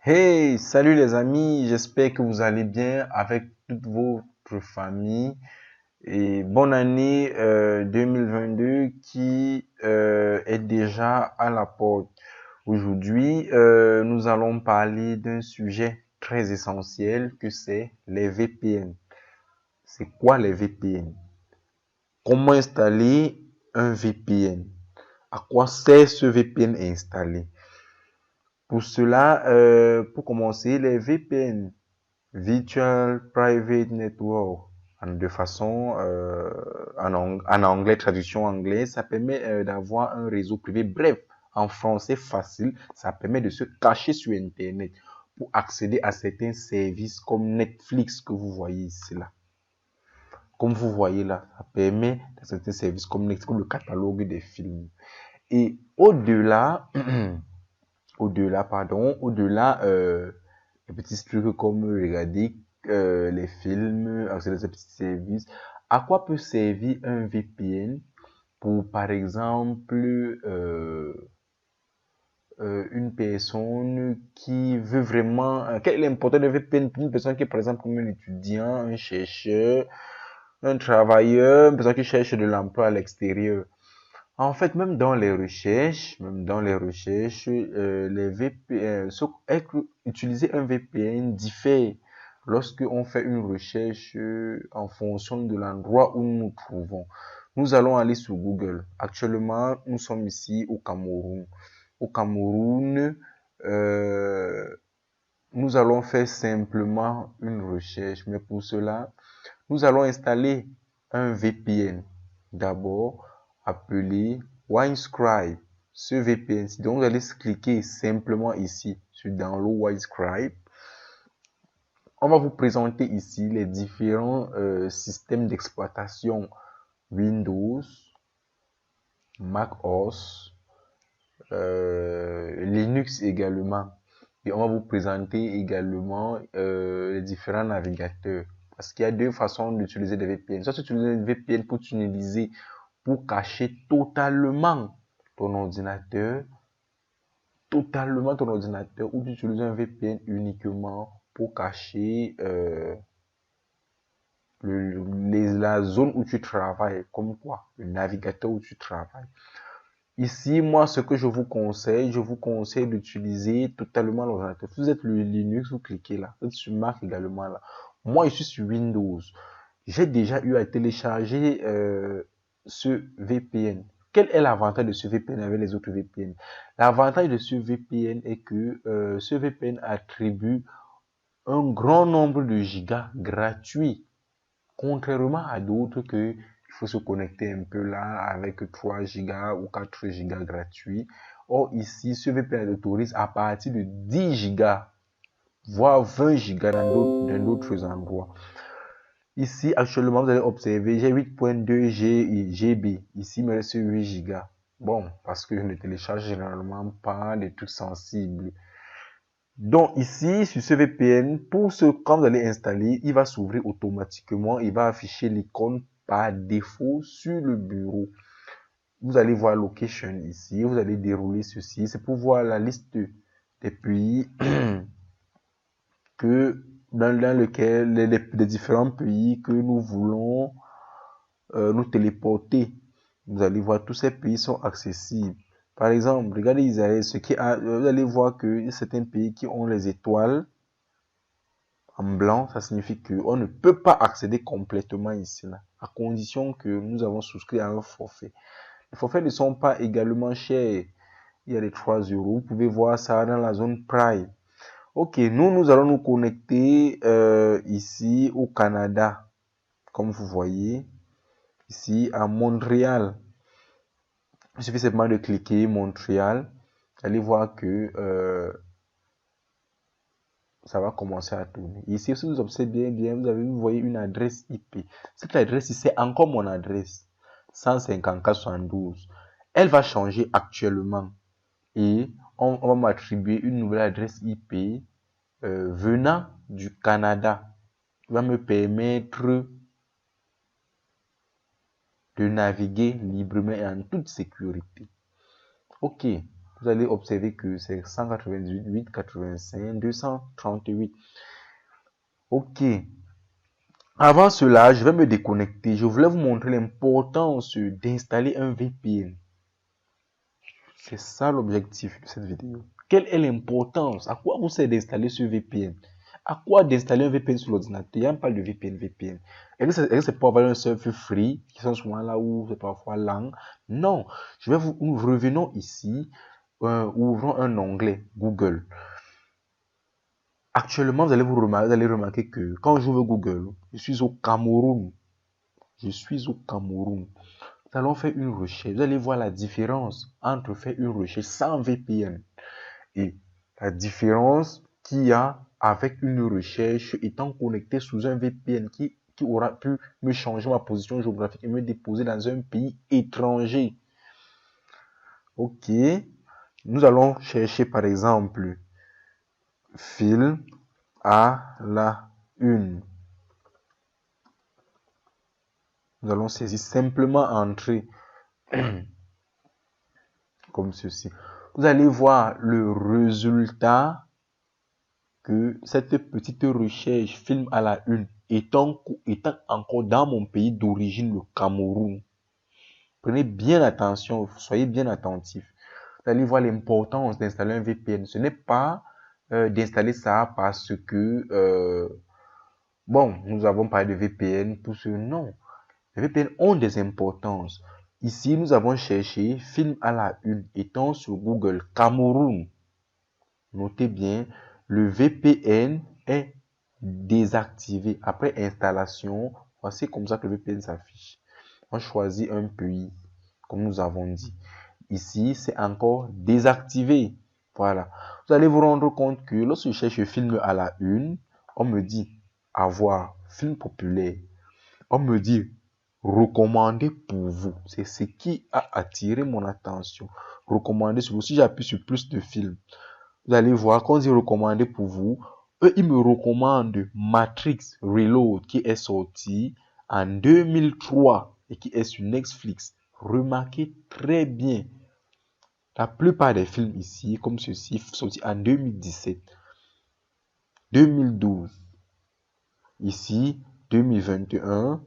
Hey, salut les amis, j'espère que vous allez bien avec toute votre famille et bonne année 2022 qui est déjà à la porte. Aujourd'hui, nous allons parler d'un sujet très essentiel que c'est les VPN. C'est quoi les VPN? Comment installer un VPN? À quoi sert ce VPN installé? Pour cela, pour commencer, les VPN, Virtual Private Network, de façon en anglais, traduction anglaise, ça permet d'avoir un réseau privé. Bref, en français facile, ça permet de se cacher sur Internet pour accéder à certains services comme Netflix que vous voyez ici là. Comme vous voyez là, ça permet à certains services comme Netflix, comme le catalogue des films. Et au-delà, au-delà, des petits trucs comme regarder les films, accéder à ces petits services. À quoi peut servir un VPN pour, par exemple, une personne qui veut vraiment... quel est l'important d'un VPN pour une personne qui est, par exemple, comme un étudiant, un chercheur, un travailleur, une personne qui cherche de l'emploi à l'extérieur? En fait, même dans les recherches, les VPN, utiliser un VPN diffère lorsque on fait une recherche en fonction de l'endroit où nous nous trouvons. Nous allons aller sur Google. Actuellement, nous sommes ici au Cameroun. Au Cameroun, euh, nous allons faire simplement une recherche, mais pour cela, nous allons installer un VPN. D'abord, appelé Winescribe. Ce VPN, donc vous allez cliquer simplement ici sur Download Winescribe. On va vous présenter ici les différents systèmes d'exploitation Windows, Mac OS, Linux également. Et on va vous présenter également les différents navigateurs. Parce qu'il y a deux façons d'utiliser des VPN. Soit tu utilises un VPN pour tunneliser, pour cacher totalement ton ordinateur, ou tu utilises un VPN uniquement pour cacher la zone où tu travailles, comme quoi, le navigateur où tu travailles. Ici, moi, ce que je vous conseille d'utiliser totalement l'ordinateur. Si vous êtes le Linux, vous cliquez là. Vous êtes sur Mac également là. Moi, je suis sur Windows. J'ai déjà eu à télécharger ce VPN. Quel est l'avantage de ce VPN avec les autres VPN? L'avantage de ce VPN est que ce VPN attribue un grand nombre de gigas gratuits, contrairement à d'autres que il faut se connecter un peu là avec 3 gigas ou 4 gigas gratuits. Or ici, ce VPN autorise à partir de 10 gigas, voire 20 gigas dans d'autres endroits. Ici, actuellement, vous allez observer, j'ai 8.2 GB. Ici, il me reste 8 gigas. Bon, parce que je ne télécharge généralement pas des trucs sensibles. Donc ici, sur ce VPN, quand vous allez installer, il va s'ouvrir automatiquement. Il va afficher l'icône par défaut sur le bureau. Vous allez voir Location ici. Vous allez dérouler ceci. C'est pour voir la liste des pays dans lequel les différents pays que nous voulons nous téléporter. Vous allez voir tous ces pays sont accessibles. Par exemple, regardez Israël, vous allez voir que certains pays qui ont les étoiles en blanc, ça signifie qu'on ne peut pas accéder complètement ici, là, à condition que nous avons souscrit à un forfait. Les forfaits ne sont pas également chers. Il y a les 3 euros. Vous pouvez voir ça dans la zone Prime. Ok, nous allons nous connecter ici au Canada, comme vous voyez, ici à Montréal. Il suffit simplement de cliquer Montréal. Allez voir que ça va commencer à tourner. Ici, si vous observez bien, vous voyez une adresse IP. Cette adresse ici, c'est encore mon adresse. 154.72. Elle va changer actuellement. Et on va m'attribuer une nouvelle adresse IP venant du Canada. Qui va me permettre de naviguer librement et en toute sécurité. Ok. vous allez observer que c'est 198, 885, 238. Ok. Avant cela, je vais me déconnecter. Je voulais vous montrer l'importance d'installer un VPN. C'est ça l'objectif de cette vidéo. Quelle est l'importance? À quoi vous sert d'installer ce VPN? À quoi d'installer un VPN sur l'ordinateur? Il n'y a pas de VPN. Est-ce que c'est pour avoir un serveur free qui sont souvent là où c'est parfois lent? Non. Nous revenons ici, ouvrons un onglet Google. Actuellement, vous allez remarquer que quand j'ouvre Google, je suis au Cameroun. Je suis au Cameroun. Nous allons faire une recherche. Vous allez voir la différence entre faire une recherche sans VPN et la différence qu'il y a avec une recherche étant connecté sous un VPN qui aura pu me changer ma position géographique et me déposer dans un pays étranger. Ok. Nous allons chercher par exemple film à la une. Nous allons saisir simplement entrer comme ceci. Vous allez voir le résultat que cette petite recherche film à la une étant encore dans mon pays d'origine, le Cameroun. Prenez bien attention, soyez bien attentifs. Vous allez voir l'importance d'installer un VPN. Ce n'est pas d'installer ça parce que, bon, nous avons parlé de VPN, tout ce, non. Les VPN ont des importances. Ici, nous avons cherché film à la une étant sur Google Cameroun. Notez bien, le VPN est désactivé. Après installation, voici comme ça que le VPN s'affiche. On choisit un pays, comme nous avons dit. Ici, c'est encore désactivé. Voilà. Vous allez vous rendre compte que lorsque je cherche film à la une, on me dit avoir film populaire. On me dit recommandé pour vous. C'est ce qui a attiré mon attention. Recommandé sur vous. Si j'appuie sur plus de films, vous allez voir, quand on dit recommandé pour vous, eux, ils me recommandent Matrix Reload qui est sorti en 2003 et qui est sur Netflix. Remarquez très bien, la plupart des films ici, comme ceci, sortis en 2017, 2012, ici, 2021,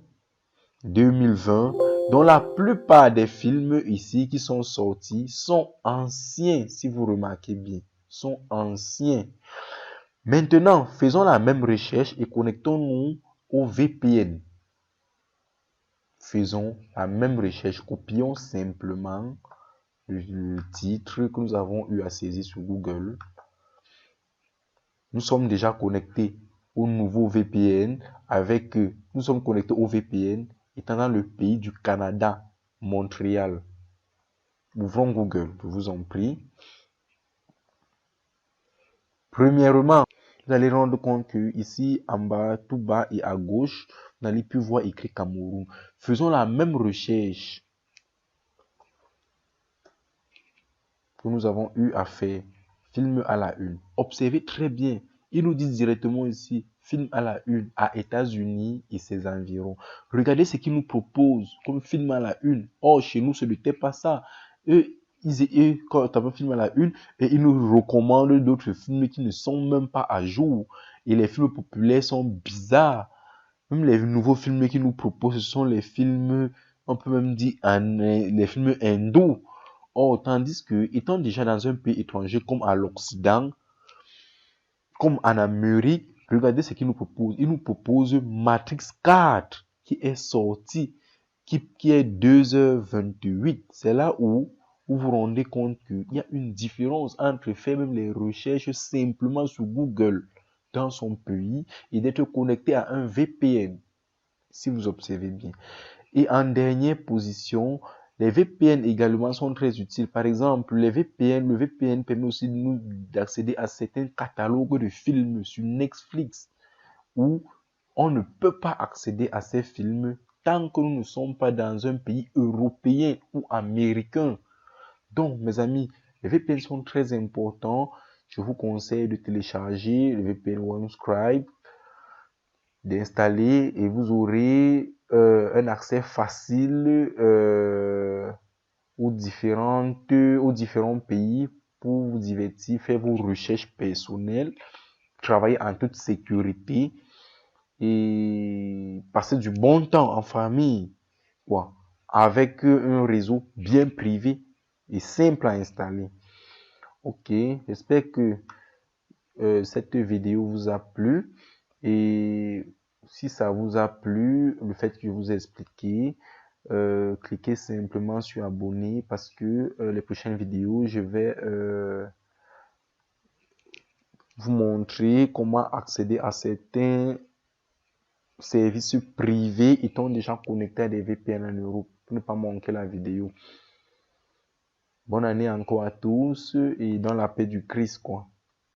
2020, dont la plupart des films ici qui sont sortis sont anciens, si vous remarquez bien, sont anciens. Maintenant, faisons la même recherche et connectons-nous au VPN. Faisons la même recherche, copions simplement le titre que nous avons eu à saisir sur Google. Nous sommes déjà connectés au nouveau VPN nous sommes connectés au VPN étant dans le pays du Canada, Montréal. Ouvrons Google, je vous en prie. Premièrement, vous allez rendre compte que ici en bas, tout bas et à gauche, vous n'allez plus voir écrit Cameroun. Faisons la même recherche que nous avons eu à faire. Film à la une. Observez très bien. Ils nous disent directement ici, film à la une à États-Unis et ses environs. Regardez ce qu'ils nous proposent comme film à la une. Oh, chez nous, ce n'était pas ça. Eux, quand tu as un film à la une, et ils nous recommandent d'autres films qui ne sont même pas à jour. Et les films populaires sont bizarres. Même les nouveaux films qu'ils nous proposent, ce sont les films, on peut même dire, les films hindous. Or, tandis que, étant déjà dans un pays étranger comme à l'Occident, comme en Amérique, regardez ce qu'ils nous proposent. Ils nous proposent Matrix 4 qui est sorti, qui est 2h28. C'est là où vous vous rendez compte qu'il y a une différence entre faire même les recherches simplement sur Google dans son pays et d'être connecté à un VPN, si vous observez bien. Et en dernière position, les VPN également sont très utiles. Par exemple, le VPN permet aussi de nous d'accéder à certains catalogues de films sur Netflix où on ne peut pas accéder à ces films tant que nous ne sommes pas dans un pays européen ou américain. Donc, mes amis, les VPN sont très importants. Je vous conseille de télécharger le VPN OneScribe, d'installer et vous aurez un accès facile aux différents pays pour vous divertir, faire vos recherches personnelles, travailler en toute sécurité et passer du bon temps en famille, quoi, avec un réseau bien privé et simple à installer. Ok, j'espère que cette vidéo vous a plu et si ça vous a plu, le fait que je vous ai expliqué, cliquez simplement sur abonner parce que les prochaines vidéos, je vais vous montrer comment accéder à certains services privés étant déjà connectés à des VPN en Europe pour ne pas manquer la vidéo. Bonne année encore à tous et dans la paix du Christ, quoi.